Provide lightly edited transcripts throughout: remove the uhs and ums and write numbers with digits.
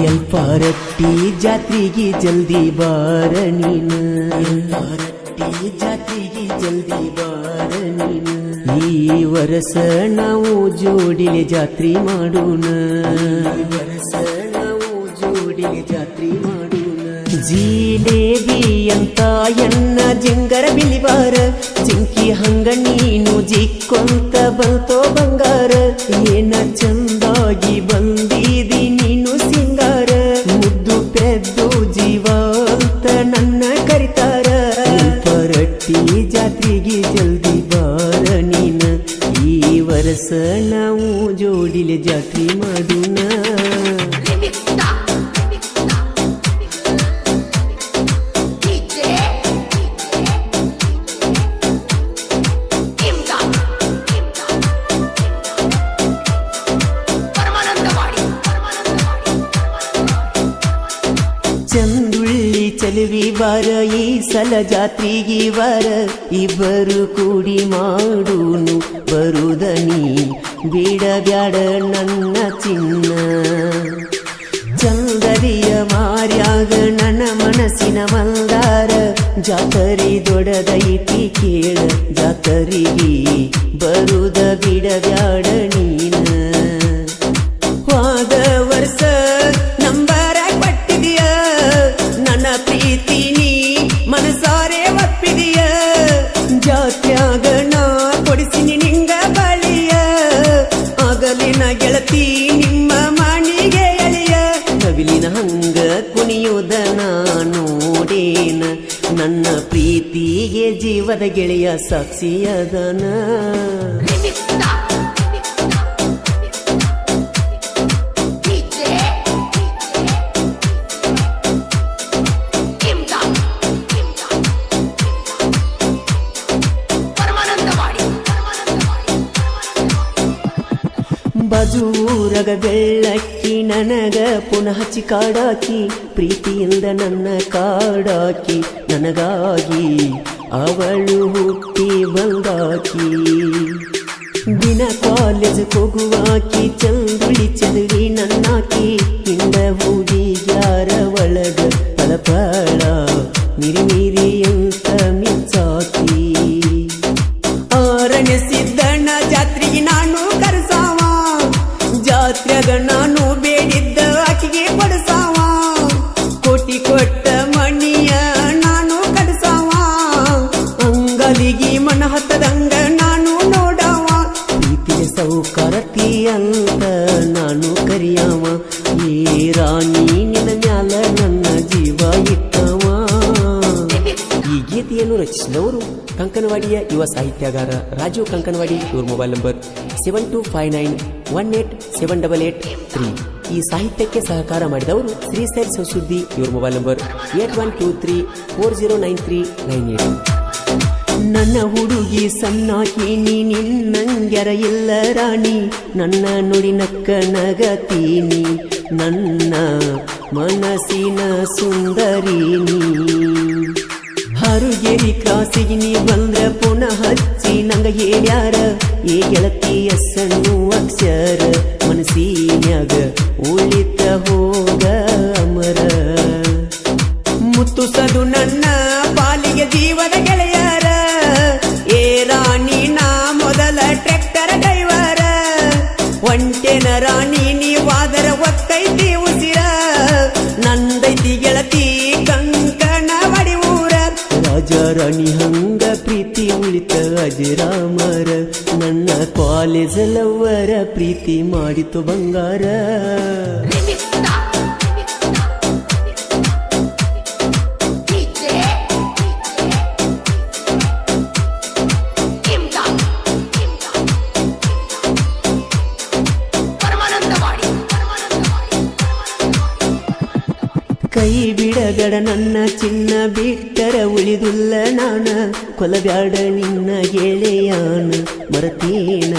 ಎಲ್ಪಾರಟ್ಟಿ ಜಾತ್ರೆಗೆ ಜಲ್ದಿ ಬಾರ ನೀನು, ಎಲ್ಪಾರಟ್ಟಿ ಜಾತ್ರೆಗೆ ಜಲ್ದಿ ಬಾರ ನೀನು. ಈ ವರ್ಷ ನಾವು ಜೋಡಿಲೆ ಜಾತ್ರೆ ಮಾಡೋಣ, ಈ ವರ್ಷ ನಾವು ಜೋಡಿಲೆ ಜಾತ್ರೆ ಮಾಡೋಣ. ಜಿಲೇಬಿ ಅಂತ ಎನ್ನ ಜಿಂಗರ ಬಿಲಿಬಾರ, ಜಿಂಕಿ ಹಂಗ ನೀನು ಜಿಕ್ಕೊಂತ ಬಂತೋ ಬಂಗಾರ. ಏನ ಚಂದಾಗಿ ಬಂದಿದಿ ನೀನು ಸಿಂಗಾರ, ಮುದ್ದು ಪೆದ್ದು ಜೀವ ಅಂತ ನನ್ನ ಕರಿತಾರ. ಪರಟ್ಟಿ ಜಾತ್ರೆಗೆ ಜಲ್ದಿ ಬಾರ ನೀನ, ಈ ವರ್ಷ ನಾವು ಜೋಡಿಲೆ ಜಾತ್ರೆ ಮಾಡೋಣ. ಚಂದುಳ್ಳಿ ಚಲುವಿ ಬಾರ ಈ ಸಲ ಜಾತ್ರೆಗೆ ಬಾರ, ಇಬ್ಬರು ಕೂಡಿ ಮಾಡೂನು ಬರುದನಿ ಬೇಡ ಬ್ಯಾಡ ನನ್ನ ಚಿನ್ನ. ಚಂದರಿಯ ಮಾರ್ಯಾಗ ನನ್ನ ಮನಸ್ಸಿನ ಮಂದಾರ, ಜಾತರಿ ದೊಡ್ಡದೈತಿ ಕೇಳ ಜಾತರಿಗೆ ಬರುದ ಬಿಡ ಬ್ಯಾಡ ನೀನ. ಹೋದ ವರ್ಷ ನಂಬರ ಕೊಟ್ಟಿದೆಯ ನನ್ನ ಪ್ರೀತಿ ನೀ ಮನಸಾರೆ ಒಪ್ಪಿದೆಯ, ಜಾತ್ಯಾಗ ನಾ ಕೊಡಿಸಿನಿ ನಿಂಗ ಬಳಿಯ. ಆಗಲಿನ ಗೆಳತಿ ನಿಮ್ಮ ಮಣಿಗೆ ಎಳೆಯ, ನವಿಲಿನ ಹಂಗ ಕುಣಿಯುವುದ ನೋಡೇನ, ನನ್ನ ಪ್ರೀತಿಗೆ ಜೀವದ ಗೆಳೆಯ ಸಾಕ್ಷಿಯದನ. ಬಜೂರಗ ಬೆಳ್ಳಕ್ಕಿ ನನಗ ಪುನಃ ಚಿಕಾಡಾಕಿ, ಪ್ರೀತಿಯಿಂದ ನನ್ನ ಕಾಡಾಕಿ ನನಗಾಗಿ ಅವಳು ಹುಟ್ಟಿ ಬಂದಾಕಿ. ದಿನ ಕಾಲೇಜ್ ಹೋಗುವಾಕಿ ಚಂದುಳಿ ಚದುರಿ ನನ್ನಾಕಿ, ಹಿಂದ ಹುಡುಗ್ಯಾರ ಒಳಗ ಫಳಫಳ ಮಿರಿ ಮಿರಿ ಅಂತ ಮಿಂಚಾಕಿ. ಆರನೇ ಸಿದ್ದಣ್ಣ ಜಾತ್ರೆಗೆ ನಾನು ಕರೆಸಾವ, ಜಾತ್ರೆಗ ನಾನು ಬೇಡಿದ್ದ ಆಕಿಗೆ ಕೊಡಸಾವ. ಕೋಟಿ ಕೊಟ್ಟ ಮಣಿಯ ನಾನು ಕಡಸಾವ, ಅಂಗಲಿಗೆ ಮನ ಹತ್ತದಂಗ ನಾನು ನೋಡವ. ಪ್ರೀತಿಯ ಸೌಕಾರತಿ ಅಂತ ನಾನು ಕರಿಯವ, ಏ ರಾಣಿ ನಿನ್ನ ಮ್ಯಾಲ ನನ್ನ ಜೀವ ಇಟ್ಟವ. ಈ ಗೀತೆಯನ್ನು ರಚಿಸಿದವರು ಕಂಕನವಾಡಿಯ ಯುವ ಸಾಹಿತ್ಯಗಾರ ರಾಜೀವ್ ಕಂಕನವಾಡಿ. ಇವ್ರ ಮೊಬೈಲ್ ನಂಬರ್ 7259187883. ಈ ಸಾಹಿತ್ಯಕ್ಕೆ ಸಹಕಾರ ಮಾಡಿದವರು ಶ್ರೀಶೈಲ್ ಸುದ್ದಿ. ಇವ್ರ ಮೊಬೈಲ್ ನಂಬರ್ 8123409398. ನನ್ನ ಹುಡುಗಿ ಸಣ್ಣಾಕಿ ನೀ ನಿನ್ನಂಗ್ಯರ ಇಲ್ಲ ರಾಣಿ, ನನ್ನ ನುಡಿ ನಕ್ಕ ನಗತೀನಿ ನನ್ನ ಮನಸ್ಸಿನ ಸುಂದರಿನಿ. ಹರುಗೇರಿ ಕ್ರಾಸಿಗೆ ನೀ ಬಂದ್ರ ಪುನಃ ಹಚ್ಚಿ ನಂಗ ಹೇಳ್ಯಾರ, ಏ ಗೆಳತಿಯ ಸಣ್ಣ ಅಕ್ಷರ ಮನಸ್ಸಿನ್ಯಾಗ ಉಳಿತ ಹೋಗ ಅಮರ. ಮುತ್ತುಸದು ನನ್ನ ಪಾಲಿಗೆ ಜೀವದ ಗೆಳೆಯರ, ಏ ರಾಣಿ ನಾ ಮೊದಲ ಟ್ರ್ಯಾಕ್ಟರ್ ಡ್ರೈವರ. ಒಂಟೆನ ರಾಣಿ ನೀವಾದರ ಒಕ್ಕೈತಿ ಉಸಿರ, ನಂದೈತಿ ಗೆಳತಿ ಕಂಕಣ ವಡಿ ಊರ. ರಾಜ ರಾಣಿ ಹಂಗ ಪ್ರೀತಿ ಉಳಿತ ಅಜರಾಮರ, ನನ್ನ ಕಾಲೇಜ್ ಲವ್ವರ ಪ್ರೀತಿ ಮಾಡಿತು ಬಂಗಾರ. ಕೈ ಬಿಡಗಡ ನನ್ನ ಚಿನ್ನ ಬಿಟ್ಟರ ಉಳಿದುಲ್ಲ ನಾನ, ಕೊಲಬ್ಯಾಡ ನಿನ್ನ ಗೆಳೆಯಾನ ಮರತೀನ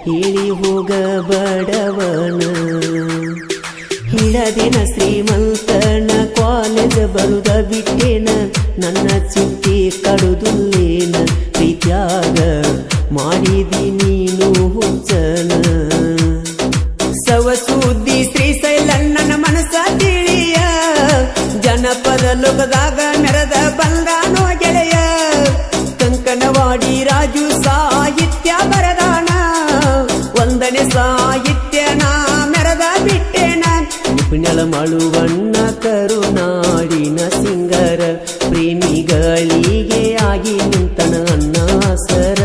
ಹೇಳಿ ಹೋಗ ಬಡವನ. ಬೆಳದಿನ ಶ್ರೀಮಂತನ ಕಾಲೇಜ್ ಬರುದ ಬಿಟ್ಟೇನ ನನ್ನ ಚಿಂತೆ ಕಡುದುಲ್ಲೇನ ಪ್ರೀತ್ಯಾಗ ಮಾಡಿದಿ ನೀನು ಹುಚ್ಚನ ಸವಸುದ್ದಿ ಶ್ರೀಶೈಲಣ್ಣನ ಮನಸ ತಿಳಿಯ ಜನಪದ ಲೋಕದಾಗ ಮೆರದ ಬಂದಾನೋ ಗೆಳೆಯ ಕಂಕನವಾಡಿ ರಾಜು ಸಾಹಿತ್ಯ ಬರದಾನ ಒಂದನೇ ಸಾಹಿತ್ಯನ ಮೆರದ ಬಿಟ್ಟೇನ ನಿಪುಣಳ ಮಳುವಣ್ಣ ಕರುನಾಡಿನ ಸಿಂಗರ ಪ್ರೇಮಿಗಳಿಗೆ ಆಗಿ ನಿಂತನ ಅನ್ನ ಸರ